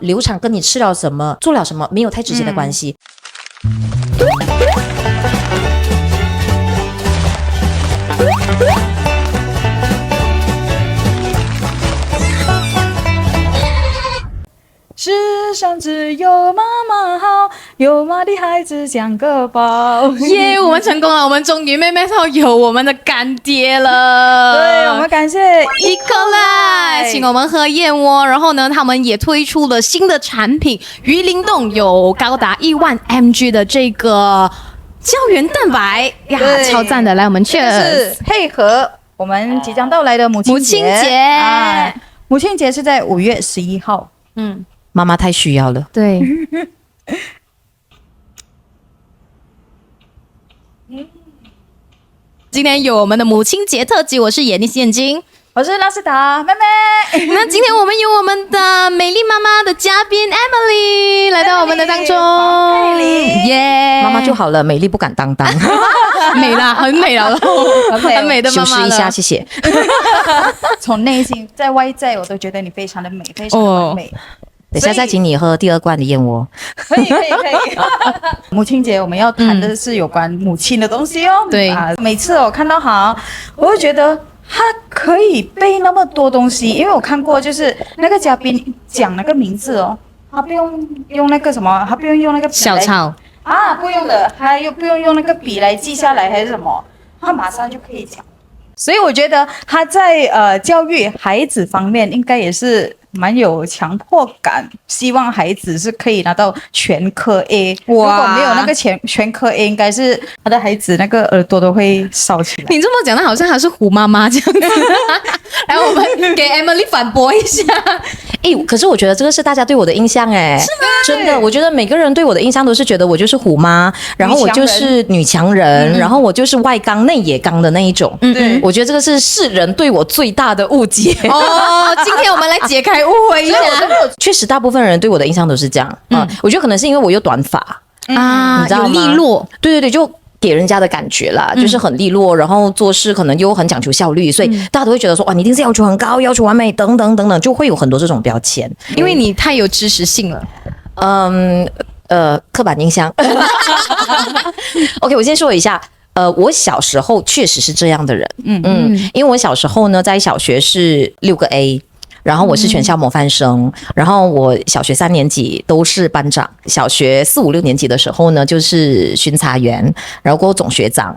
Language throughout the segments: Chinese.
流产跟你吃了什么、做了什么没有太直接的关系。世上只有妈妈好，有妈的孩子像个宝。耶，我们成功了，我们终于妹妹套有我们的干爹了。对，我们感谢 Ecolite 请我们喝燕窝，然后呢，他们也推出了新的产品，鱼鳞冻有高达10000 mg 的这个胶原蛋白呀，超赞的！来，我们 cheers， 是配合我们即将到来的母亲节啊，母亲节是在5月11号。妈妈太需要了。对。今天有我们的母亲节特辑，我是眼睛，我是拉斯达妹妹。那今天我们有我们的美丽妈妈的嘉宾 Emily 来到我们的当中，耶！妈妈就好了，美丽不敢当。美啦，很美了，很美的妈妈了。修饰一下，谢谢。从内心在外在，我都觉得你非常的美，非常的完美。等下再请你喝第2罐的燕窝。可以。母亲节我们要谈的是有关母亲的东西哦。对每次我看到我会觉得他可以背那么多东西，因为我看过就是那个嘉宾讲那个名字哦，他不用用那个什么，他不用用那个小草啊，不用的，他又不用用那个笔来记下来还是什么，他马上就可以讲。所以我觉得他在教育孩子方面应该也是蛮有强迫感，希望孩子是可以拿到全科 A。如果没有那个全科 A， 应该是他的孩子那个耳朵都会烧起来。你这么讲的好像还是虎妈妈这样子。来，我们给 Emily 反驳一下。可是我觉得这个是大家对我的印象是吗？真的，我觉得每个人对我的印象都是觉得我就是虎妈，然后我就是女强人，然后我就是外刚内也刚的那一种。我觉得这个是世人对我最大的误解。今天我们来解开误会一下。确实，大部分人对我的印象都是这样。我觉得可能是因为我有短发啊，你知道吗？有利落。对，就给人家的感觉啦，就是很利落，然后做事可能又很讲求效率，所以大家都会觉得说，哇，你一定是要求很高，要求完美，等等等等，就会有很多这种标签。因为你太有知识性了。刻板印象。OK， 我先说一下。我小时候确实是这样的人。因为我小时候呢，在小学是6个 A。然后我是全校模范生，然后我小学3年级都是班长，小学4、5、6年级的时候呢，就是巡查员，然后过后总学长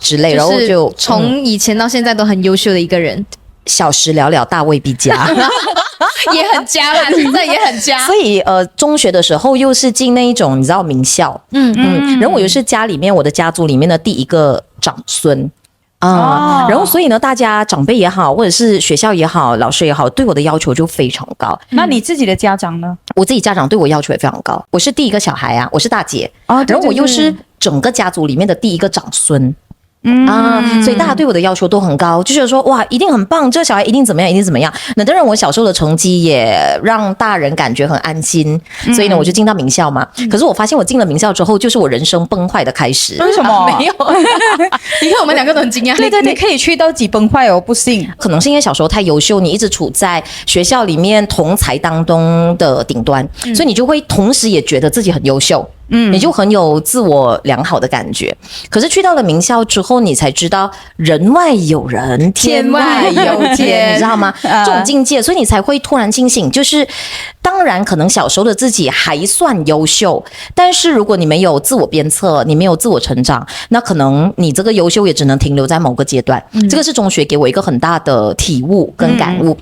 之类，然后就从以前到现在都很优秀的一个人。小时了了，大未必佳。也很佳啦，现在也很佳。所以中学的时候又是进那一种你知道名校，然后我又是家里面我的家族里面的第一个长孙。然后所以呢，大家长辈也好，或者是学校也好，老师也好，对我的要求就非常高。那你自己的家长呢？我自己家长对我要求也非常高。我是第一个小孩啊，我是大姐，然后我又是整个家族里面的第一个长孙。所以大家对我的要求都很高，就觉得说哇，一定很棒，这个小孩一定怎么样，一定怎么样。那当然，我小时候的成绩也让大人感觉很安心，所以呢，我就进到名校嘛。可是我发现我进了名校之后，就是我人生崩坏的开始。为什么？没有，你看我们2个都很惊讶。对，你可以去到几崩坏哦，不信。可能是因为小时候太优秀，你一直处在学校里面同才当中的顶端，所以你就会同时也觉得自己很优秀。你就很有自我良好的感觉。可是去到了名校之后，你才知道人外有人，天外有天，你知道吗？这种境界，所以你才会突然清醒。就是当然，可能小时候的自己还算优秀，但是如果你没有自我鞭策，你没有自我成长，那可能你这个优秀也只能停留在某个阶段。这个是中学给我一个很大的体悟跟感悟。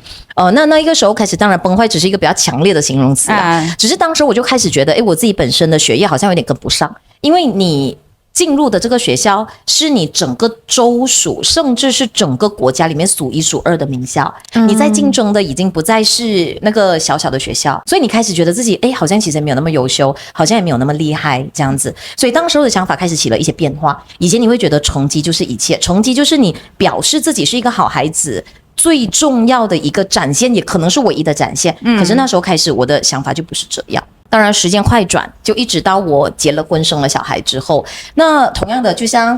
那一个时候开始，当然崩坏只是一个比较强烈的形容词啦。只是当时我就开始觉得，我自己本身的学业好像有点跟不上，因为你进入的这个学校是你整个州属甚至是整个国家里面数1数2的名校，你在竞争的已经不再是那个小小的学校，所以你开始觉得自己好像其实没有那么优秀，好像也没有那么厉害这样子。所以当时我的想法开始起了一些变化。以前你会觉得成绩就是一切，成绩就是你表示自己是一个好孩子最重要的一个展现，也可能是唯一的展现。可是那时候开始我的想法就不是这样。当然时间快转，就一直到我结了婚生了小孩之后，那同样的就像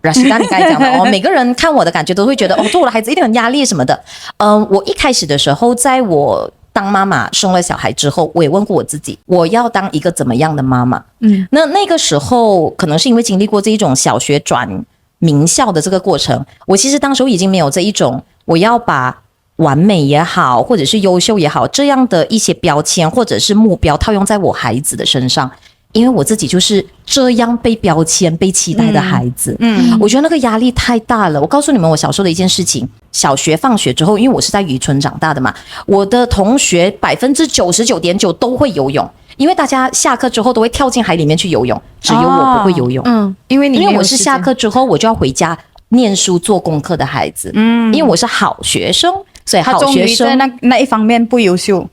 Rashida你刚才讲的每个人看我的感觉都会觉得做我的孩子一定很压力什么的。我一开始的时候，在我当妈妈生了小孩之后，我也问过我自己，我要当一个怎么样的妈妈？那个时候可能是因为经历过这一种小学转名校的这个过程，我其实当时已经没有这一种我要把完美也好，或者是优秀也好，这样的一些标签或者是目标套用在我孩子的身上。因为我自己就是这样被标签、被期待的孩子，我觉得那个压力太大了。我告诉你们，我小时候的一件事情，小学放学之后，因为我是在渔村长大的嘛，我的同学99.9%都会游泳，因为大家下课之后都会跳进海里面去游泳，只有我不会游泳。因为我是下课之后我就要回家念书做功课的孩子，因为我是好学生，所以好学生他终于在那一方面不优秀。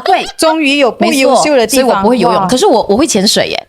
对，终于有不优秀的地方，所以我不会游泳，可是我会潜水耶，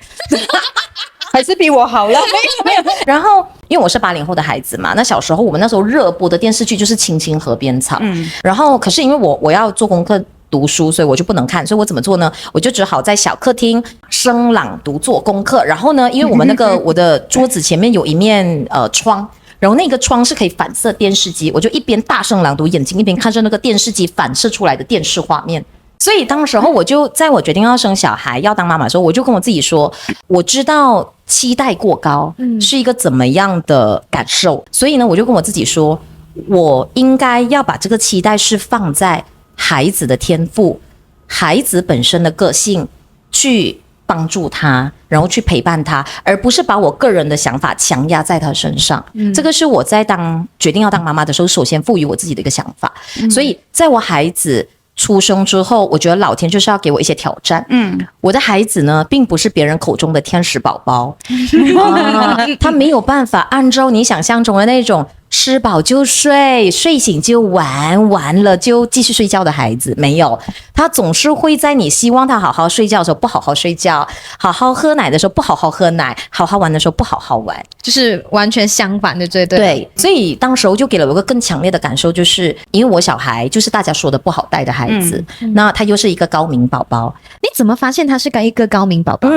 还是比我好了。没有。然后因为我是80后的孩子嘛，那小时候我们那时候热播的电视剧就是《青青河边草》，然后可是因为我要做功课读书，所以我就不能看，所以我怎么做呢？我就只好在小客厅声朗读做功课。然后呢，因为我们那个我的桌子前面有一面窗。然后那个窗是可以反射电视机，我就一边大声朗读，眼睛一边看着那个电视机反射出来的电视画面。所以当时候我就在我决定要生小孩要当妈妈的时候，我就跟我自己说，我知道期待过高是一个怎么样的感受，所以呢我就跟我自己说，我应该要把这个期待是放在孩子的天赋、孩子本身的个性去帮助他，然后去陪伴他，而不是把我个人的想法强压在他身上。这个是我在决定要当妈妈的时候首先赋予我自己的一个想法。所以在我孩子出生之后，我觉得老天就是要给我一些挑战。我的孩子呢，并不是别人口中的天使宝宝，他没有办法按照你想象中的那种吃饱就睡，睡醒就玩，完了就继续睡觉的孩子。没有，他总是会在你希望他好好睡觉的时候不好好睡觉，好好喝奶的时候不好好喝奶，好好玩的时候不好好玩，就是完全相反的，对。对，所以当时候就给了我一个更强烈的感受，就是因为我小孩就是大家说的不好带的孩子，那他又是一个高敏宝宝。你怎么发现他是一个高敏宝宝？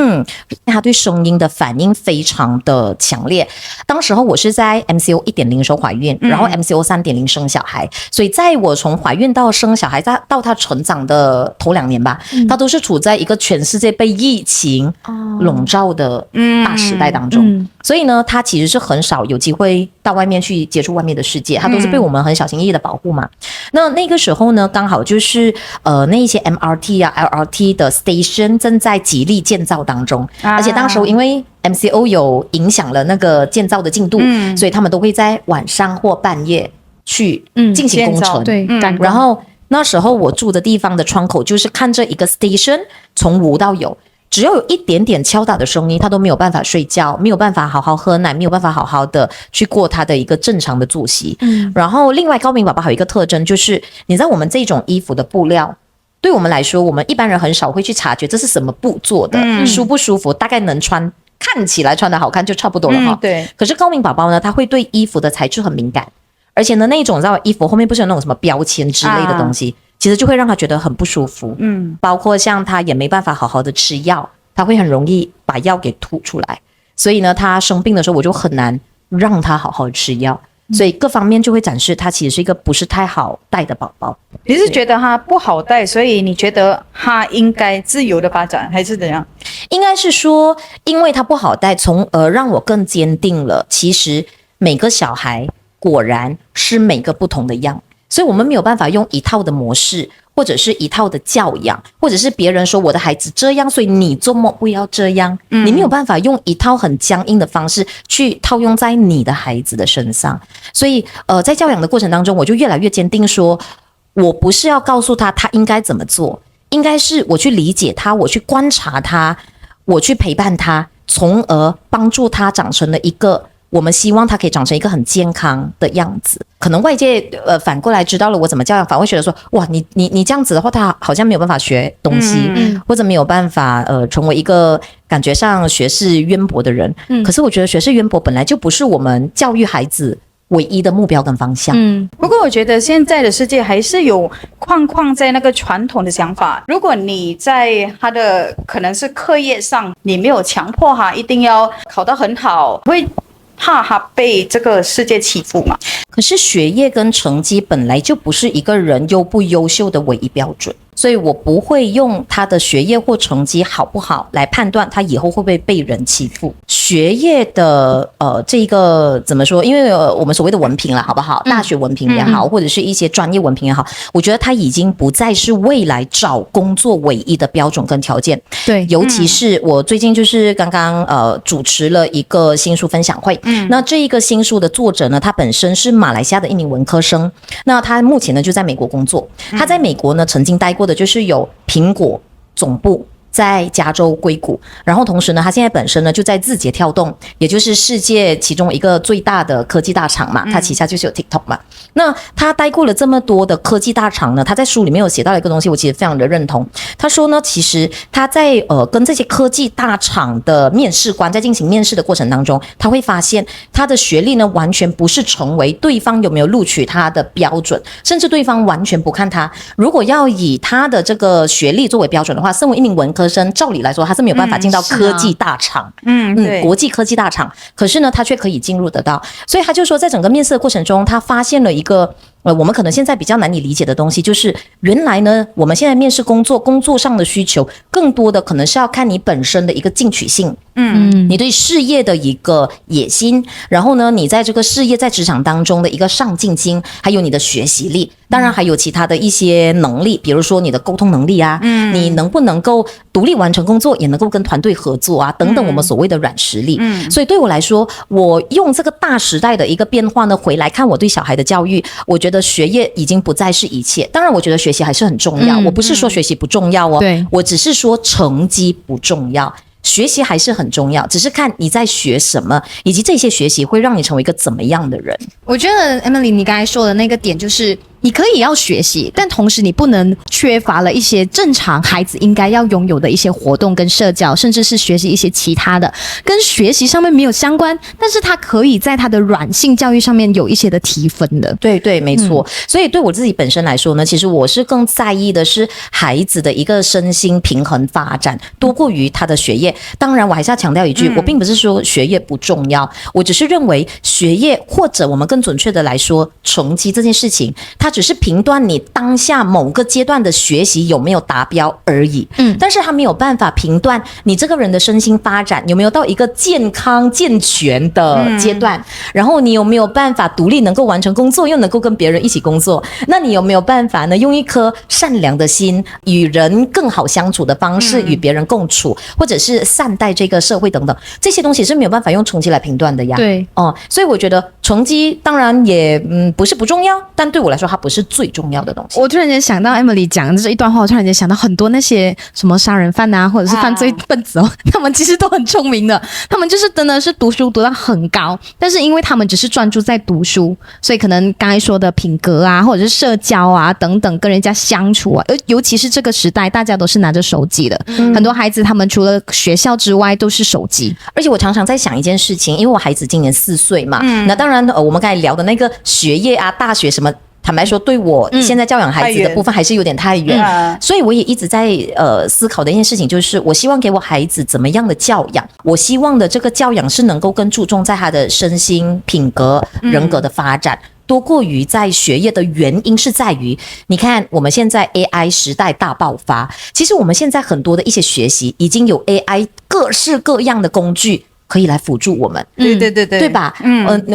他对声音的反应非常的强烈。当时候我是在 MCO 1.0的时候怀孕，然后 MCO 3.0生小孩，所以在我从怀孕到生小孩到他成长的头2年吧，他都是处在一个全世界被疫情笼罩的大时代当中。所以呢，他其实是很少有机会到外面去接触外面的世界，他都是被我们很小心翼翼的保护嘛。那个时候呢，刚好就是那一些 MRT 啊 LRT 的 station 正在极力建造当中，而且当时因为 MCO 有影响了那个建造的进度，所以他们都会在晚上或半夜去进行工程。对，然后那时候我住的地方的窗口就是看着一个 station 从无到有。只要有一点点敲打的声音，他都没有办法睡觉，没有办法好好喝奶，没有办法好好的去过他的一个正常的作息。然后另外高敏宝宝还有一个特征，就是你知道我们这种衣服的布料，对我们来说，我们一般人很少会去察觉这是什么布做的，舒不舒服，大概能穿，看起来穿得好看就差不多了哈。对。可是高敏宝宝呢，他会对衣服的材质很敏感，而且呢，那种你知道衣服后面不是有那种什么标签之类的东西，其实就会让他觉得很不舒服。包括像他也没办法好好的吃药，他会很容易把药给吐出来，所以呢，他生病的时候我就很难让他好好吃药，所以各方面就会展示他其实是一个不是太好带的宝宝。你是觉得他不好带，所以你觉得他应该自由的发展，还是怎样？应该是说，因为他不好带，从而让我更坚定了，其实每个小孩果然是每个不同的样，所以我们没有办法用一套的模式，或者是一套的教养，或者是别人说我的孩子这样，所以你做梦不要这样，你没有办法用一套很僵硬的方式去套用在你的孩子的身上。所以在教养的过程当中，我就越来越坚定说，我不是要告诉他应该怎么做，应该是我去理解他，我去观察他，我去陪伴他，从而帮助他长成了一个我们希望他可以长成一个很健康的样子。可能外界反过来知道了我怎么教养，反而会觉得说，哇，你这样子的话，他好像没有办法学东西，或者没有办法成为一个感觉上学识渊博的人。可是我觉得学识渊博本来就不是我们教育孩子唯一的目标跟方向。不过我觉得现在的世界还是有框在那个传统的想法。如果你在他的可能是课业上，你没有强迫他一定要考得很好，会怕他被这个世界欺负嘛？可是学业跟成绩本来就不是一个人优不优秀的唯一标准，所以我不会用他的学业或成绩好不好来判断他以后会不会被人欺负。学业的这个怎么说？因为我们所谓的文凭啦，好不好？大学文凭也好，或者是一些专业文凭也好，我觉得它已经不再是未来找工作唯一的标准跟条件。对，尤其是我最近就是刚刚主持了一个新书分享会，那这一个新书的作者呢，他本身是马来西亚的一名文科生，那他目前呢就在美国工作。他在美国呢曾经待过的就是有苹果总部在加州硅谷，然后同时呢，他现在本身呢就在字节跳动，也就是世界其中一个最大的科技大厂嘛，他旗下就是有 TikTok 嘛。那他待过了这么多的科技大厂呢，他在书里面有写到一个东西，我其实非常的认同。他说呢，其实他在跟这些科技大厂的面试官在进行面试的过程当中，他会发现他的学历呢完全不是成为对方有没有录取他的标准，甚至对方完全不看他。如果要以他的这个学历作为标准的话，身为一名文科生，照理来说他是没有办法进到科技大厂，国际科技大厂，可是呢，他却可以进入得到。所以他就说，在整个面试的过程中，他发现了一个我们可能现在比较难以理解的东西，就是原来呢，我们现在面试工作上的需求，更多的可能是要看你本身的一个进取性，你对事业的一个野心，然后呢，你在这个事业在职场当中的一个上进心，还有你的学习力，当然还有其他的一些能力，比如说你的沟通能力啊，你能不能够独立完成工作，也能够跟团队合作啊，等等，我们所谓的软实力。所以对我来说，我用这个大时代的一个变化呢，回来看我对小孩的教育，我觉得学业已经不再是一切。当然，我觉得学习还是很重要，我不是说学习不重要哦，我只是说成绩不重要。学习还是很重要，只是看你在学什么，以及这些学习会让你成为一个怎么样的人。我觉得 Emily 你刚才说的那个点就是你可以要学习，但同时你不能缺乏了一些正常孩子应该要拥有的一些活动跟社交，甚至是学习一些其他的跟学习上面没有相关，但是他可以在他的软性教育上面有一些的提分的。对对，没错。所以对我自己本身来说呢，其实我是更在意的是孩子的一个身心平衡发展，多过于他的学业。当然我还是要强调一句，我并不是说学业不重要，我只是认为学业，或者我们更准确的来说成绩这件事情，它只是评断你当下某个阶段的学习有没有达标而已，但是它没有办法评断你这个人的身心发展有没有到一个健康健全的阶段，然后你有没有办法独立能够完成工作，又能够跟别人一起工作，那你有没有办法呢，用一颗善良的心，与人更好相处的方式与别人共处，或者是善待这个社会等等，这些东西是没有办法用成绩来评断的呀。对，所以我觉得成绩当然也不是不重要，但对我来说它不是最重要的东西。我突然间想到 Emily 讲的这一段话，我突然间想到很多那些什么杀人犯啊，或者是犯罪分子他们其实都很聪明的，他们就是真的是读书读到很高，但是因为他们只是专注在读书，所以可能刚才说的品格啊，或者是社交啊等等，跟人家相处啊，尤其是这个时代，大家都是拿着手机的，很多孩子他们除了学校之外都是手机。而且我常常在想一件事情，因为我孩子今年4岁嘛，那当然我们刚才聊的那个学业啊，大学什么，坦白说对我现在教养孩子的部分还是有点太远，所以我也一直在思考的一件事情，就是我希望给我孩子怎么样的教养，我希望的这个教养是能够更注重在他的身心品格人格的发展，多过于在学业的原因是在于，你看我们现在 AI 时代大爆发，其实我们现在很多的一些学习已经有 AI 各式各样的工具可以来辅助我们，对吧？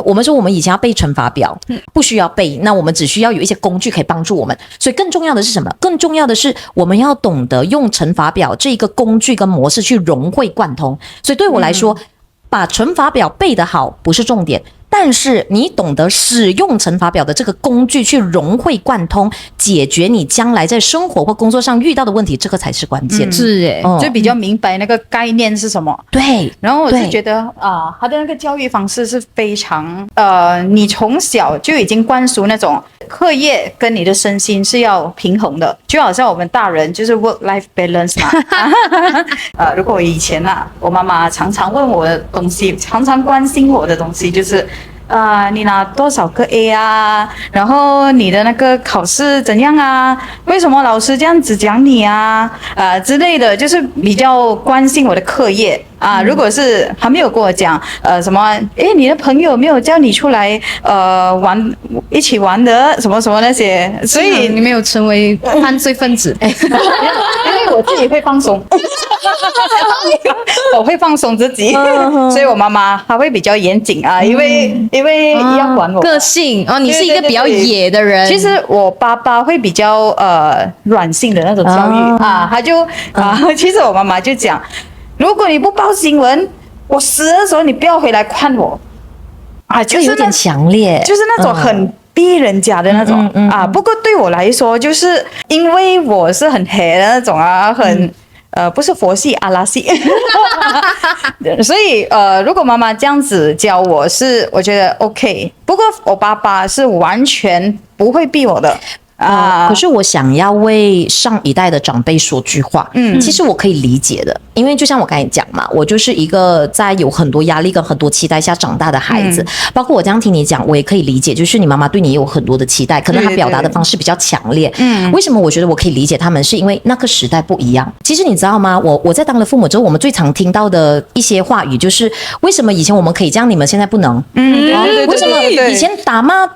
我们说我们以前要背乘法表，不需要背，那我们只需要有一些工具可以帮助我们。所以更重要的是什么？更重要的是我们要懂得用乘法表这个工具跟模式去融会贯通。所以对我来说，把乘法表背得好不是重点，但是你懂得使用乘法表的这个工具去融会贯通，解决你将来在生活或工作上遇到的问题，这个才是关键。是就比较明白那个概念是什么。对，然后我就觉得他的那个教育方式是非常你从小就已经灌输那种课业跟你的身心是要平衡的，就好像我们大人就是 work-life balance 嘛。如果以前我妈妈常常问我的东西，常常关心我的东西就是你拿多少个 A 啊？然后你的那个考试怎样啊？为什么老师这样子讲你啊？之类的，就是比较关心我的课业啊。如果是还没有跟我讲什么，诶，你的朋友没有叫你出来一起玩的什么什么那些，所以你没有成为犯罪分子。因为我自己会放松，我会放松自己，所以我妈妈她会比较严谨啊，因为要管我个性哦，你是一个比较野的人。其实我爸爸会比较软性的那种教育他就其实我妈妈就讲，如果你不报新闻，我死的时候你不要回来看我就有点强烈，就是那种很逼人家的那种不过对我来说，就是因为我是很黑的那种很不是佛系阿拉系，所以如果妈妈这样子教我我觉得 OK。不过我爸爸是完全不会逼我的。可是我想要为上一代的长辈说句话，其实我可以理解的，因为就像我刚才讲嘛，我就是一个在有很多压力跟很多期待下长大的孩子，包括我这样听你讲，我也可以理解，就是你妈妈对你也有很多的期待，可能她表达的方式比较强烈。为什么我觉得我可以理解他们，是因为那个时代不一样。其实你知道吗？我在当了父母之后，我们最常听到的一些话语就是，为什么以前我们可以这样，你们现在不能？为什么以前打骂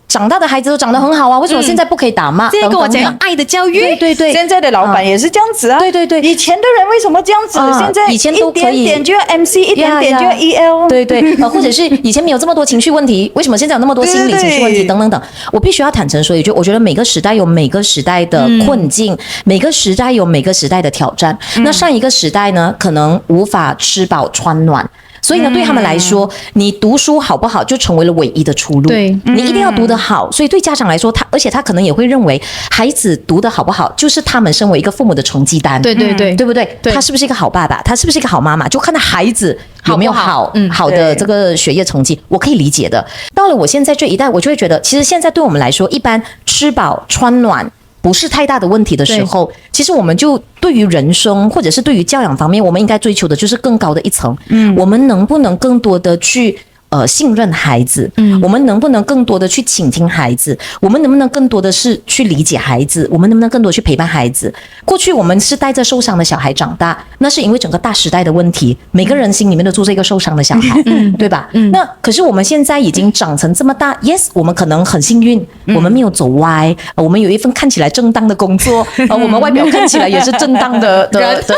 长大的孩子都长得很好啊，为什么现在不可以打骂？这个我讲爱的教育，对，现在的老板也是这样子啊，对，以前的人为什么这样子？现在以前都可以一点点就要 MC， 一点点就要 EL， 对，或者是以前没有这么多情绪问题，为什么现在有那么多心理情绪问题等等等？我必须要坦诚说一句，我觉得每个时代有每个时代的困境，每个时代有每个时代的挑战。那上一个时代呢，可能无法吃饱穿暖。所以呢，对他们来说，你读书好不好就成为了唯一的出路。对，你一定要读得好。所以对家长来说，而且他可能也会认为，孩子读得好不好，就是他们身为一个父母的成绩单。对，对不对？他是不是一个好爸爸？他是不是一个好妈妈？就看他孩子有没有好的这个学业成绩，我可以理解的。到了我现在这一代，我就会觉得，其实现在对我们来说，一般吃饱穿暖不是太大的问题的时候，其实我们就对于人生或者是对于教养方面，我们应该追求的就是更高的一层。我们能不能更多的去信任孩子？我们能不能更多的去倾听孩子？我们能不能更多的是去理解孩子？我们能不能更多去陪伴孩子？过去我们是带着受伤的小孩长大，那是因为整个大时代的问题，每个人心里面都住着一个受伤的小孩，对吧？那可是我们现在已经长成这么大 ，yes， 我们可能很幸运，我们没有走歪，我们有一份看起来正当的工作，我们外表看起来也是正当的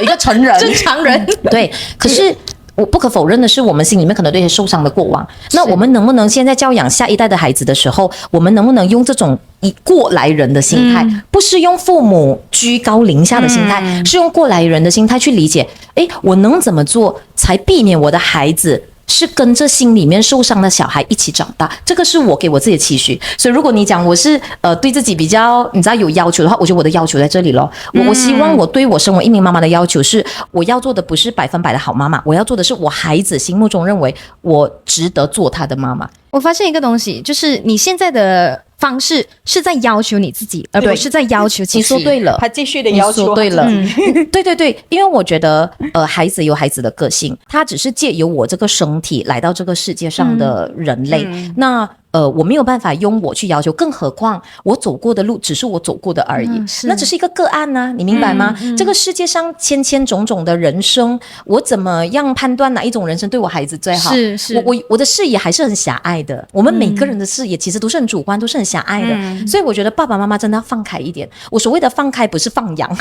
一个成人，正常人，对，可是。我不可否认的是，我们心里面可能对受伤的过往。那我们能不能现在教养下一代的孩子的时候，我们能不能用这种以过来人的心态，不是用父母居高临下的心态，是用过来人的心态去理解，我能怎么做才避免我的孩子是跟着心里面受伤的小孩一起长大，这个是我给我自己的期许。所以如果你讲我是对自己比较你知道有要求的话，我觉得我的要求在这里咯。我希望我对我身为一名妈妈的要求是，我要做的不是100%的好妈妈，我要做的是我孩子心目中认为我值得做他的妈妈。我发现一个东西，就是你现在的方式是在要求你自己，而不是在要求其他人。你说对了，他继续的要求，你说对了，对，因为我觉得孩子有孩子的个性，他只是借由我这个身体来到这个世界上的人类，那我没有办法用我去要求，更何况我走过的路只是我走过的而已，那只是一个个案啊，你明白吗？这个世界上千千种种的人生，我怎么样判断哪一种人生对我孩子最好？是我的视野还是很狭隘的，我们每个人的视野其实都是很主观，都是很狭隘的，所以我觉得爸爸妈妈真的要放开一点。我所谓的放开不是放养，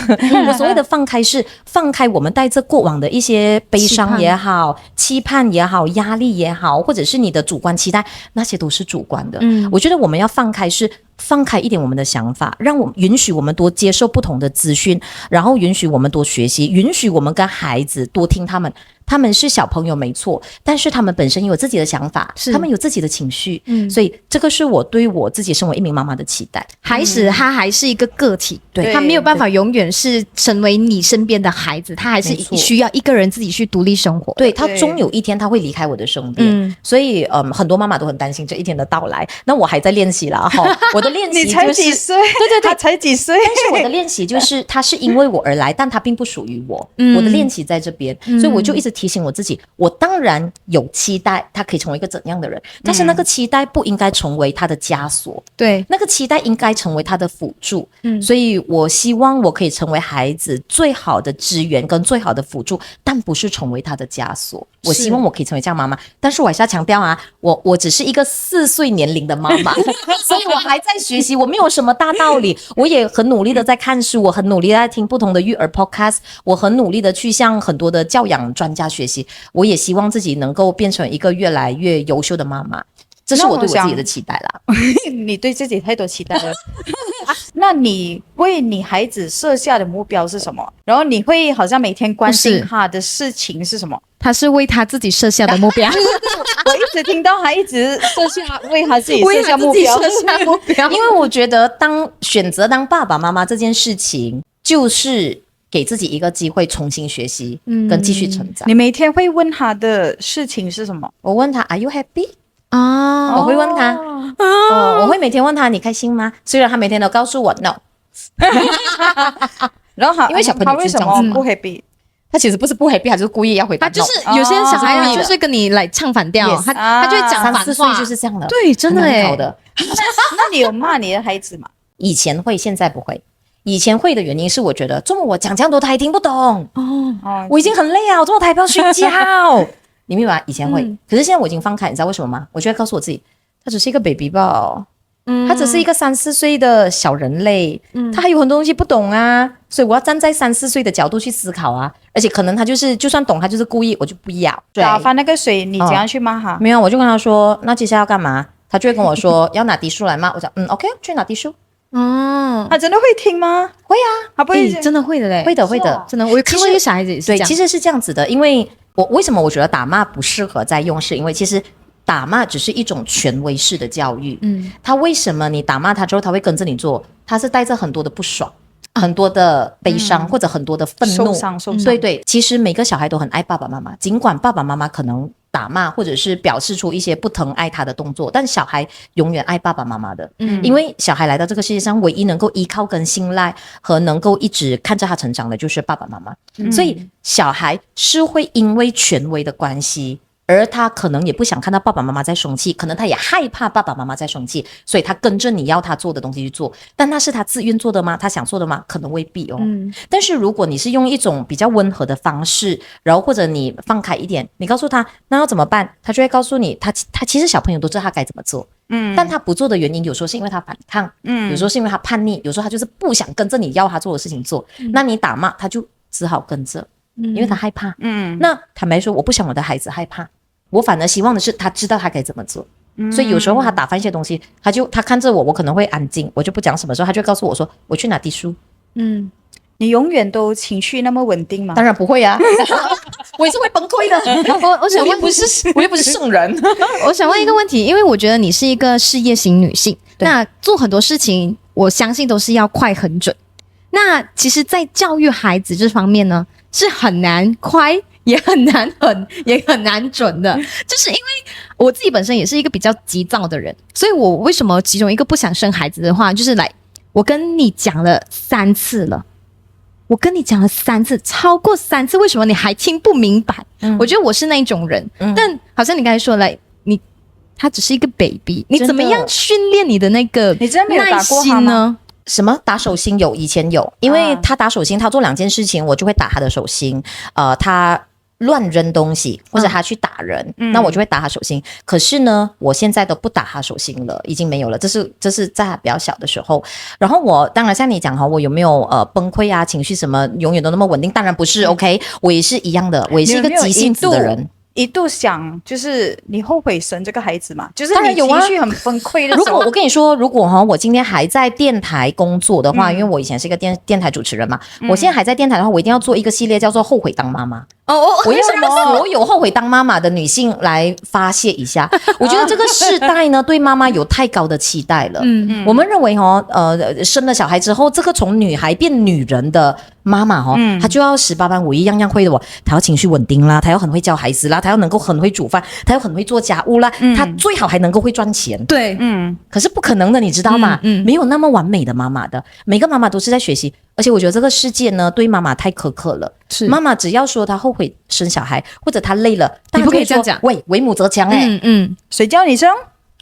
我所谓的放开是放开我们带着过往的一些悲伤也好、期盼也好、压力也好，或者是你的主观期待，那些都是主观的。我觉得我们要放开是放开一点我们的想法，让我们允许我们多接受不同的资讯，然后允许我们多学习，允许我们跟孩子多听他们。他们是小朋友没错，但是他们本身有自己的想法，他们有自己的情绪，所以这个是我对我自己身为一名妈妈的期待。孩子他还是一个个体，对，他没有办法永远是成为你身边的孩子，他还是需要一个人自己去独立生活。对，他终有一天他会离开我的身边，所以很多妈妈都很担心这一天的到来。那我还在练习啦哈，我的练习你才几岁？对，他才几岁？但是我的练习就是他是因为我而来，但他并不属于我。我的练习在这边，所以我就一直提醒我自己，我当然有期待他可以成为一个怎样的人，但是那个期待不应该成为他的枷锁，对，那个期待应该成为他的辅助。所以我希望我可以成为孩子最好的支援跟最好的辅助，但不是成为他的枷锁。我希望我可以成为这样妈妈，但是我还是要强调啊，我只是一个4岁年龄的妈妈，所以我还在学习，我没有什么大道理，我也很努力的在看书，我很努力地在听不同的育儿 podcast， 我很努力的去向很多的教养专家学习，我也希望自己能够变成一个越来越优秀的妈妈，这是我对我自己的期待啦。你对自己太多期待了。那你为你孩子设下的目标是什么？然后你会好像每天关心他的事情是什么？他是为他自己设下的目标。我一直听到他一直为他自己设下目标，因为我觉得选择当爸爸妈妈这件事情，就是给自己一个机会重新学习跟继续成长。你每天会问他的事情是什么？我问他 Are you happy？哦，我会问他，我会每天问他你开心吗？虽然他每天都告诉我 no， 然后因为小朋友他为什么不 happy？他其实不是不 happy， 他就是故意要回答 no。他就是有些小孩他就是跟你来唱反调，他就会讲反话。3、4岁就是这样的，对，真的耶。那你有骂你的孩子吗？以前会，现在不会。以前会的原因是我觉得，这么我讲这样多他还听不懂我已经很累啊，我这么他还不要睡觉。你明白？以前会，可是现在我已经放开，你知道为什么吗？我就会告诉我自己，他只是一个 baby 吧，他只是一个3、4岁的小人类，他还有很多东西不懂啊，所以我要站在3、4岁的角度去思考啊。而且可能他就是就算懂，他就是故意，我就不要。打翻那个水，你怎样去骂他？没有，我就跟他说，那接下来要干嘛？他就会跟我说要拿滴数来骂。我讲OK， 去拿滴数。他真的会听吗？会啊，他不会，真的会的嘞，会的，真的。我有看过一个小孩子也是这样。对，其实是这样子的，因为为什么我觉得打骂不适合再用，是因为其实打骂只是一种权威式的教育。他为什么你打骂他之后他会跟着你做？他是带着很多的不爽。很多的悲伤或者很多的愤怒，受伤。对，其实每个小孩都很爱爸爸妈妈，尽管爸爸妈妈可能打骂或者是表示出一些不疼爱他的动作，但小孩永远爱爸爸妈妈的。因为小孩来到这个世界上，唯一能够依靠跟信赖和能够一直看着他成长的就是爸爸妈妈。所以小孩是会因为权威的关系，而他可能也不想看到爸爸妈妈在生气，可能他也害怕爸爸妈妈在生气，所以他跟着你要他做的东西去做。但那是他自愿做的吗？他想做的吗？可能未必哦。但是如果你是用一种比较温和的方式，然后或者你放开一点，你告诉他那要怎么办，他就会告诉你，他其实小朋友都知道他该怎么做。但他不做的原因，有时候是因为他反抗，有时候是因为他叛逆，有时候他就是不想跟着你要他做的事情做。那你打骂他就只好跟着，因为他害怕。那坦白说，我不想我的孩子害怕。我反而希望的是他知道他该怎么做，所以有时候他打翻一些东西，他看着我，我可能会安静，我就不讲什么时候，他就告诉我说我去拿滴数。你永远都情绪那么稳定吗？当然不会啊，我也是会崩溃的。我想问，我又不是圣人。我想问一个问题，因为我觉得你是一个事业型女性，那做很多事情，我相信都是要快很准。那其实，在教育孩子这方面呢，是很难快。也很难准的，就是因为我自己本身也是一个比较急躁的人，所以我为什么其中一个不想生孩子的话，就是我跟你讲了3次了，超过3次，为什么你还听不明白？我觉得我是那一种人，但好像你刚才说他只是一个 baby， 你怎么样训练你的那个你真没有打过他呢？什么打手心有？以前有，因为他打手心，他做2件事情，我就会打他的手心。他乱扔东西或者他去打人，那我就会打他手心。可是呢，我现在都不打他手心了，已经没有了。这是在他比较小的时候。然后我当然像你讲我有没有崩溃啊，情绪什么永远都那么稳定？当然不是。OK， 我也是一样的，我也是一个急性子的人。一度想就是你后悔生这个孩子嘛？就是你情绪很崩溃的时候。如果我跟你说，如果我今天还在电台工作的话，因为我以前是一个电台主持人嘛，我现在还在电台的话，我一定要做一个系列叫做后悔当妈妈。我要让所有后悔当妈妈的女性来发泄一下。我觉得这个世代呢，对妈妈有太高的期待了。我们认为生了小孩之后，这个从女孩变女人的妈妈她就要18般武艺样样会的她要情绪稳定啦，她要很会教孩子啦，她要能够很会煮饭，她要很会做家务啦，她最好还能够会赚钱。对，可是不可能的，你知道吗？没有那么完美的妈妈的，每个妈妈都是在学习。而且我觉得这个世界呢，对妈妈太苛刻了。是妈妈只要说她后悔生小孩，或者她累了，你不可以这样讲。喂，为母则强谁叫你生？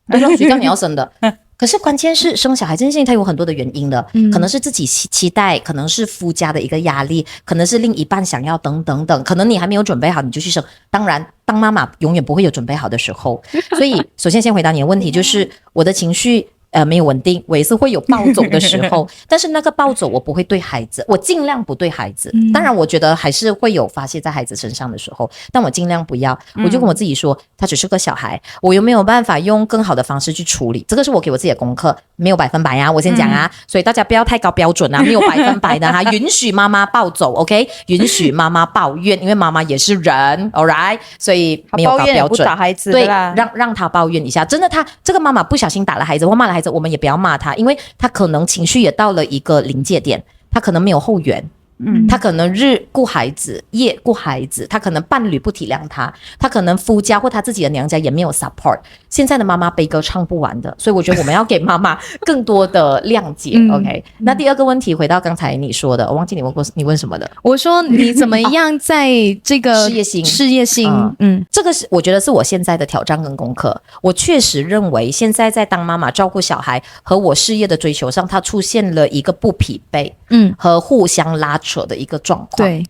对了，谁叫你要生的？可是关键是生小孩这件事情，它有很多的原因的，可能是自己期待，可能是夫家的一个压力，可能是另一半想要等等等，可能你还没有准备好你就去生。当然，当妈妈永远不会有准备好的时候。所以，首先先回答你的问题，就是我的情绪没有稳定，我也是会有暴走的时候，但是那个暴走我不会对孩子，我尽量不对孩子。当然，我觉得还是会有发泄在孩子身上的时候，但我尽量不要。我就跟我自己说，他只是个小孩，我有没有办法用更好的方式去处理？这个是我给我自己的功课，没有100%啊，我先讲啊。所以大家不要太高标准啊，没有100%的哈。允许妈妈暴走 ，OK？ 允许妈妈抱怨，因为妈妈也是人 ，all right？ 所以没有高标准。不打孩子对，让他抱怨一下。真的，他这个妈妈不小心打了孩子或骂了孩子，我们也不要骂他，因为他可能情绪也到了一个临界点，他可能没有后援。他可能日顾孩子，夜顾孩子，他可能伴侣不体谅他，他可能夫家或他自己的娘家也没有 support。现在的妈妈悲歌唱不完的，所以我觉得我们要给妈妈更多的谅解。OK， 那第二个问题回到刚才你说的，我忘记你问什么的。我说你怎么样在这个事业心，这个是我觉得是我现在的挑战跟功课。我确实认为现在在当妈妈照顾小孩和我事业的追求上，它出现了一个不匹配，和互相拉扯的一个状况。对，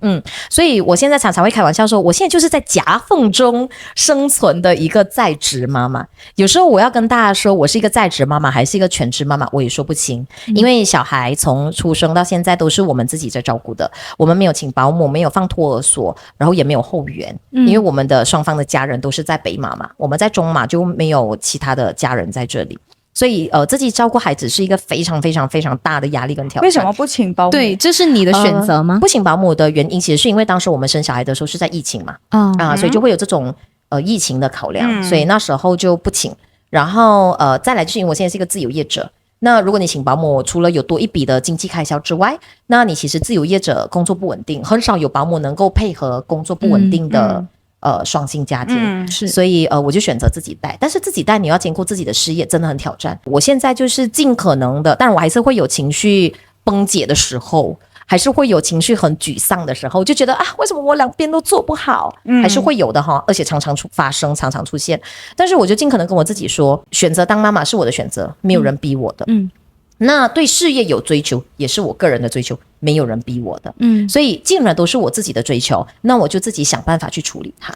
所以我现在常常会开玩笑说，我现在就是在夹缝中生存的一个在职妈妈。有时候我要跟大家说，我是一个在职妈妈还是一个全职妈妈，我也说不清，因为小孩从出生到现在都是我们自己在照顾的，我们没有请保姆，没有放托儿所，然后也没有后援，因为我们的双方的家人都是在北马嘛，我们在中马就没有其他的家人在这里。所以自己照顾孩子是一个非常非常非常大的压力跟挑战。为什么不请保姆？对，这是你的选择吗？不请保姆的原因其实是因为当时我们生小孩的时候是在疫情嘛，所以就会有这种疫情的考量，所以那时候就不请。然后再来就是因为我现在是一个自由业者，那如果你请保姆，除了有多一笔的经济开销之外，那你其实自由业者工作不稳定，很少有保姆能够配合工作不稳定的双薪家庭，所以我就选择自己带。但是自己带你要兼顾自己的事业，真的很挑战。我现在就是尽可能的，但我还是会有情绪崩解的时候，还是会有情绪很沮丧的时候，就觉得为什么我两边都做不好，还是会有的哈，而且常常发生，常常出现。但是我就尽可能跟我自己说，选择当妈妈是我的选择，没有人逼我的。那对事业有追求，也是我个人的追求，没有人逼我的。所以既然都是我自己的追求，那我就自己想办法去处理它。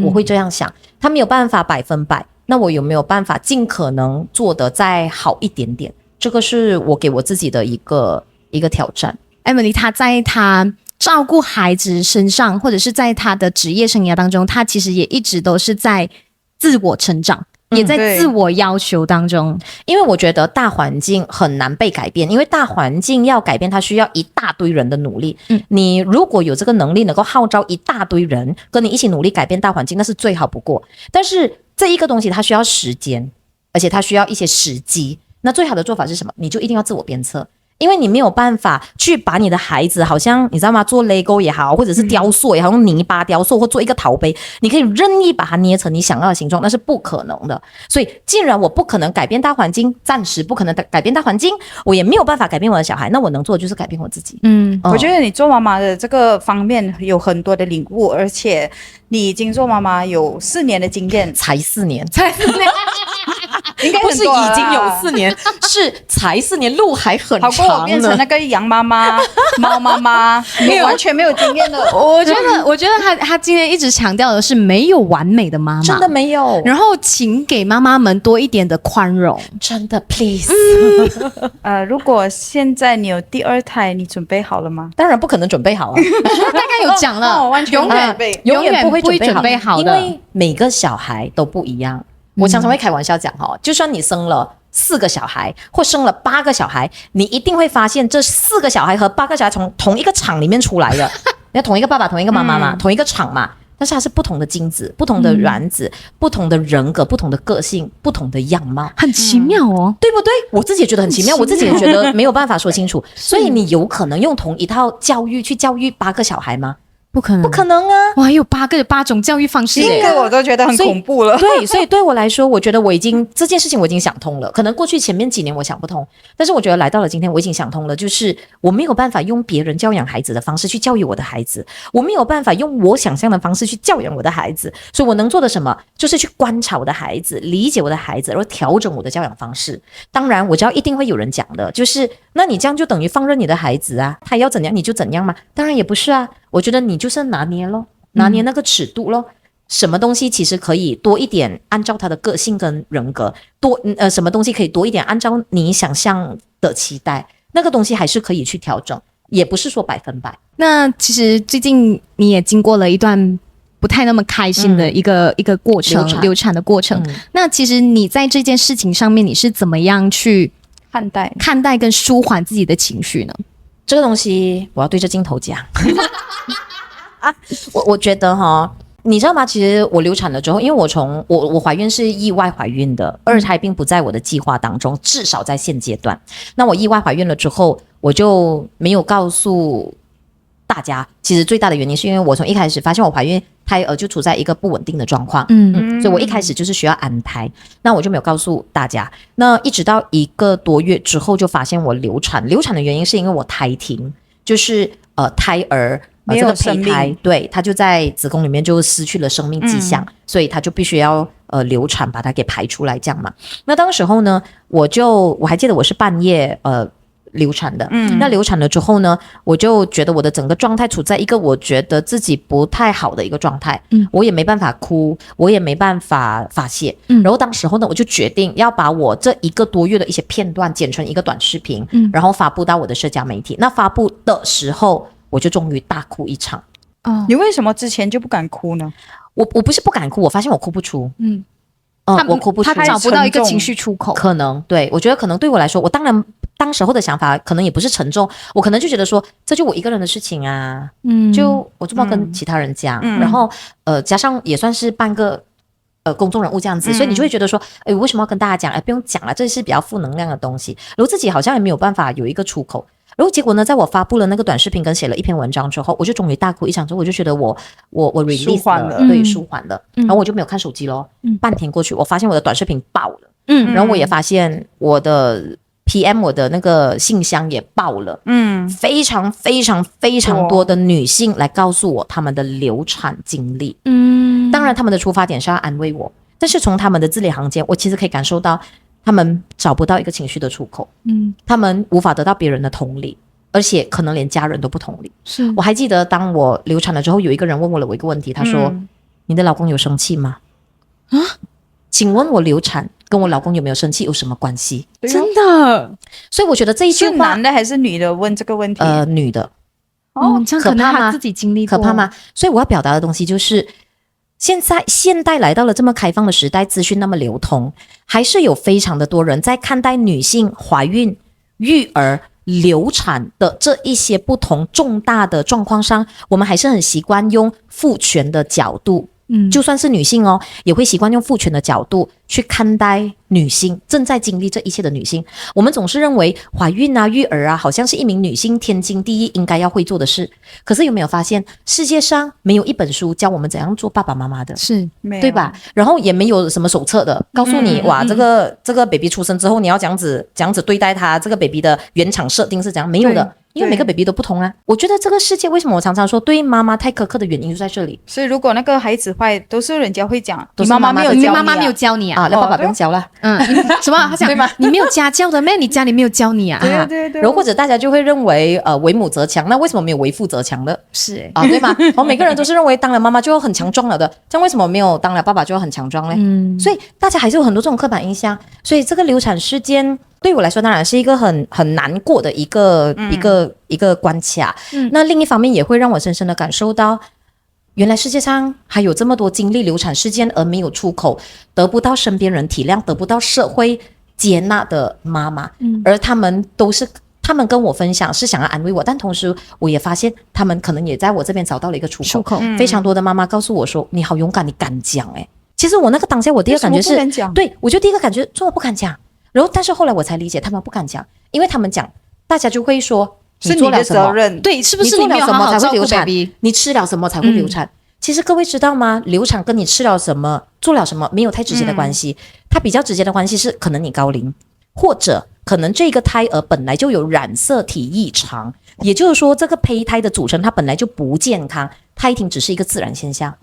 我会这样想，他没有办法100%，那我有没有办法尽可能做得再好一点点？这个是我给我自己的一个挑战。Emily 她在她照顾孩子身上，或者是在她的职业生涯当中，她其实也一直都是在自我成长，也在自我要求当中。因为我觉得大环境很难被改变，因为大环境要改变，它需要一大堆人的努力。你如果有这个能力，能够号召一大堆人跟你一起努力改变大环境，那是最好不过。但是这一个东西它需要时间，而且它需要一些时机。那最好的做法是什么？你就一定要自我鞭策。因为你没有办法去把你的孩子好像你知道吗，做 Lego 也好，或者是雕塑也好，用泥巴雕塑或做一个陶杯，你可以任意把它捏成你想要的形状，那是不可能的。所以既然我不可能改变大环境，暂时不可能改变大环境，我也没有办法改变我的小孩，那我能做的就是改变我自己。我觉得你做妈妈的这个方面有很多的领悟，而且你已经做妈妈有4年的经验。才4年应该不是已经有4年，是才4年，路还很长呢。好过我变成那个羊妈妈、猫妈妈，完全没有经验的。我觉得他今天一直强调的是没有完美的妈妈，真的没有。然后请给妈妈们多一点的宽容，真的 please。如果现在你有第2胎，你准备好了吗？当然不可能准备好啊，大概有讲了，完全永远不会准备好的，因为每个小孩都不一样。我常常会开玩笑讲就算你生了4个小孩或生了8个小孩，你一定会发现这4个小孩和8个小孩从同一个厂里面出来的，同一个爸爸同一个妈妈嘛，同一个厂嘛，但是它是不同的精子、不同的卵子、不同的人格、不同的个性、不同的样貌，很奇妙哦，对不对？我自己也觉得很奇妙，我自己也觉得没有办法说清楚。所以你有可能用同一套教育去教育8个小孩吗？不可能，不可能啊！哇，有8种教育方式这个我都觉得很恐怖了。对，所以对我来说，我觉得这件事情我已经想通了。可能过去前面几年我想不通，但是我觉得来到了今天，我已经想通了。就是我没有办法用别人教养孩子的方式去教育我的孩子，我没有办法用我想象的方式去教养我的孩子。所以我能做的什么，就是去观察我的孩子，理解我的孩子，然后调整我的教养方式。当然，我知道一定会有人讲的，就是那你这样就等于放任你的孩子啊，他要怎样你就怎样吗？当然也不是啊。我觉得你就是拿捏咯，拿捏那个尺度咯。什么东西其实可以多一点按照他的个性跟人格，什么东西可以多一点按照你想象的期待，那个东西还是可以去调整，也不是说100%。那其实最近你也经过了一段不太那么开心的一个过程，流产的过程。那其实你在这件事情上面，你是怎么样去看待跟舒缓自己的情绪呢？这个东西我要对着镜头讲。我觉得你知道吗？其实我流产了之后，因为我怀孕是意外怀孕的，2胎并不在我的计划当中，至少在现阶段。那我意外怀孕了之后，我就没有告诉大家。其实最大的原因是因为我从一开始发现我怀孕，胎儿就处在一个不稳定的状况，所以我一开始就是需要安胎，那我就没有告诉大家。那一直到1个多月之后，就发现我流产。流产的原因是因为我胎停，就是胎儿。这个胚胎，对，它就在子宫里面就失去了生命迹象，所以它就必须要流产把它给排出来这样嘛。那当时候呢，我还记得我是半夜流产的，那流产了之后呢，我就觉得我的整个状态处在一个我觉得自己不太好的一个状态，我也没办法哭，我也没办法发泄，然后当时候呢，我就决定要把我这1个多月的一些片段剪成一个短视频，然后发布到我的社交媒体。那发布的时候，我就终于大哭一场。你为什么之前就不敢哭呢？我不是不敢哭，我发现我哭不出。我哭不出，他找不到一个情绪出口。可能对，我觉得可能对我来说，我当时候的想法可能也不是沉重，我可能就觉得说这就我一个人的事情啊，就我这么跟其他人讲，然后加上也算是半个公众人物这样子，所以你就会觉得说，为什么要跟大家讲？不用讲了，这是比较负能量的东西，然后自己好像也没有办法有一个出口。然后结果呢，在我发布了那个短视频跟写了一篇文章之后，我就终于大哭一场之后，我就觉得我 release 了，对，舒缓了，然后我就没有看手机咯。半天过去，我发现我的短视频爆了，然后我也发现我的 PM 我的那个信箱也爆了，非常非常非常多的女性来告诉我他们的流产经历，当然他们的出发点是要安慰我，但是从他们的字里行间，我其实可以感受到他们找不到一个情绪的出口，他们无法得到别人的同理，而且可能连家人都不同理。我还记得当我流产了之后，有一个人问我一个问题，他说，你的老公有生气吗？请问我流产跟我老公有没有生气有什么关系？真的。所以我觉得这一句话，是男的还是女的问这个问题？女的。这样可能他自己经历过，可怕吗？所以我要表达的东西就是现代来到了这么开放的时代，资讯那么流通，还是有非常的多人在看待女性怀孕、育儿、流产的这一些不同重大的状况上，我们还是很习惯用父权的角度，就算是女性也会习惯用父权的角度去看待女性，正在经历这一切的女性。我们总是认为怀孕啊、育儿啊，好像是一名女性天经地义应该要会做的事。可是有没有发现，世界上没有一本书教我们怎样做爸爸妈妈的，是对吧？然后也没有什么手册的告诉你，哇，这个 baby 出生之后，你要这样子对待他，这个 baby 的原厂设定是怎样，没有的。因为每个 baby 都不同啊。我觉得这个世界为什么我常常说对妈妈太苛刻的原因就在这里。所以如果那个孩子坏，都是人家会讲，你妈妈没有教你啊，那爸爸不用教了。什么？他讲对吗？你没有家教的咩？你家里没有教你啊？对。然后或者大家就会认为为母则强，那为什么没有为父则强的？是对吗？每个人都是认为当了妈妈就很强壮了的，这样为什么没有当了爸爸就很强壮呢？所以大家还是有很多这种刻板印象。所以这个流产事件对我来说当然是一个很难过的一个关卡。那另一方面也会让我深深的感受到，原来世界上还有这么多经历流产事件而没有出口，得不到身边人体谅，得不到社会接纳的妈妈，而他们他们跟我分享是想要安慰我，但同时我也发现他们可能也在我这边找到了一个出口。非常多的妈妈告诉我说：“你好勇敢，你敢讲。”其实我那个当下，我第一个感觉是，对，我就第一个感觉说我不敢讲。然后，但是后来我才理解他们不敢讲，因为他们讲，大家就会说是你的责任，对，是不是你没有好好照顾 baby？ 你吃了什么才会流产？其实各位知道吗？流产跟你吃了什么、做了什么没有太直接的关系，它比较直接的关系是可能你高龄，或者可能这个胎儿本来就有染色体异常，也就是说这个胚胎的组成它本来就不健康，胎停只是一个自然现象。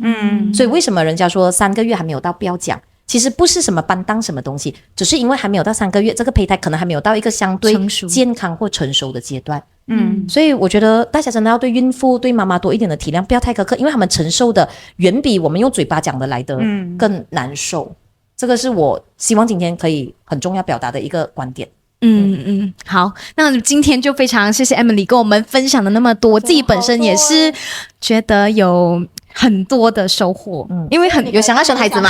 所以为什么人家说3个月还没有到不要讲？其实不是什么搬当什么东西，只是因为还没有到3个月，这个胚胎可能还没有到一个相对健康或成熟的阶段。所以我觉得大家真的要对孕妇、对妈妈多一点的体谅，不要太苛刻，因为他们承受的远比我们用嘴巴讲的来的更难受。这个是我希望今天可以很重要表达的一个观点。好，那今天就非常谢谢 Emily 跟我们分享的那么多，自己本身也是觉得有很多的收获，因为有想要生孩子嘛。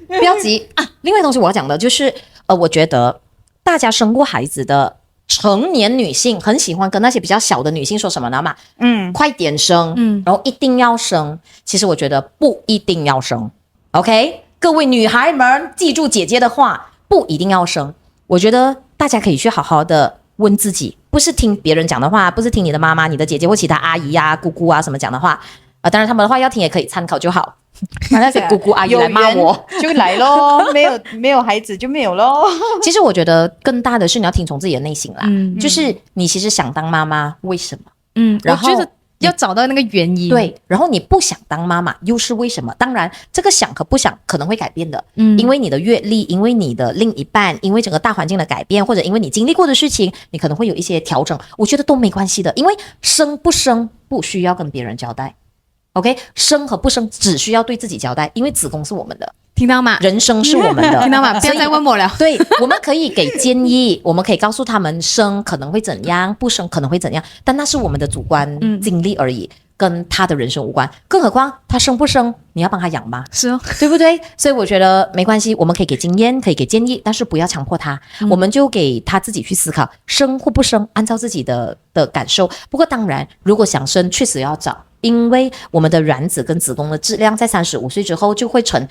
不要急啊！另外一个东西我要讲的就是，我觉得大家生过孩子的成年女性很喜欢跟那些比较小的女性说什么呢嘛？快点生，然后一定要生。其实我觉得不一定要生 ，OK？ 各位女孩们，记住姐姐的话，不一定要生。我觉得大家可以去好好的问自己，不是听别人讲的话，不是听你的妈妈、你的姐姐或其他阿姨啊、姑姑啊什么讲的话。当然他们的话要听也可以参考就好。那些姑姑阿姨来骂我就来咯，没有孩子就没有咯。其实我觉得更大的是你要听从自己的内心啦，就是你其实想当妈妈，为什么？然后我觉得要找到那个原因。对，然后你不想当妈妈又是为什么？当然这个想和不想可能会改变的，因为你的阅历，因为你的另一半，因为整个大环境的改变，或者因为你经历过的事情，你可能会有一些调整，我觉得都没关系的，因为生不生不需要跟别人交代。OK， 生和不生只需要对自己交代，因为子宫是我们的，听到吗？人生是我们的，听到吗？不要再问我了。对，我们可以给建议，我们可以告诉他们生可能会怎样，不生可能会怎样，但那是我们的主观经历而已，跟他的人生无关。更何况他生不生，你要帮他养吗？是哦，对不对？所以我觉得没关系，我们可以给经验，可以给建议，但是不要强迫他，我们就给他自己去思考，生或不生，按照自己的感受。不过当然，如果想生，确实要找。因为我们的卵子跟子宫的质量在35岁之后就会呈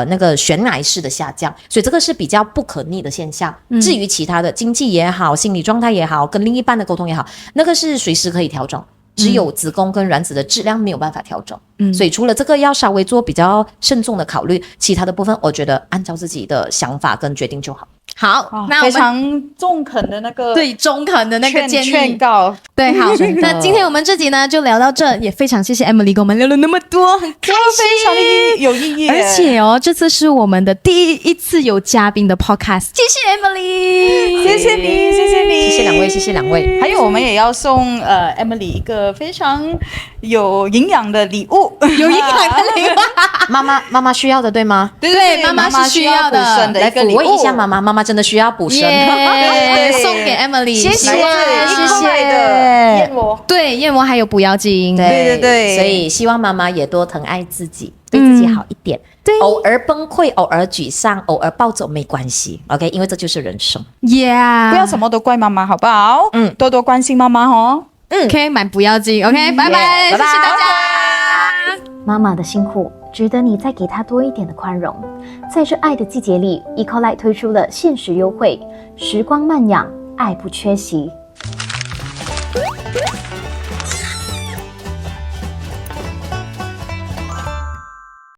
那个悬崖式的下降，所以这个是比较不可逆的现象。至于其他的经济也好，心理状态也好，跟另一半的沟通也好，那个是随时可以调整。只有子宫跟卵子的质量没有办法调整，所以除了这个要稍微做比较慎重的考虑，其他的部分我觉得按照自己的想法跟决定就好。好，那非常中肯的那个对中肯的那个建议劝告。对，好，那今天我们这集呢就聊到这，也非常谢谢 Emily 跟我们聊了那么多，很开心，非常的有意义。而且这次是我们的第一次有嘉宾的 podcast， 谢谢 Emily， 谢谢你，谢谢你，谢谢两位，谢谢两位。还有我们也要送Emily 一个非常有营养的礼物，有营养的礼物，妈妈需要的对吗？对，妈妈是需要的，来抚慰一下妈妈真的需要补生，送给 Emily， 谢谢，谢谢燕窝，对，燕窝还有补腰精，对，所以希望妈妈也多疼爱自己，对自己好一点，对，偶尔崩溃，偶尔沮丧，偶尔暴走没关系 ，OK， 因为这就是人生 ，Yeah， 不要什么都怪妈妈，好不好？多多关心妈妈哦。OK， 买补腰精 ，OK， 拜拜，谢谢大家。妈妈的辛苦值得你再给她多一点的宽容。在这爱的季节里 ，Ecolite 推出了限时优惠，时光慢养，爱不缺席。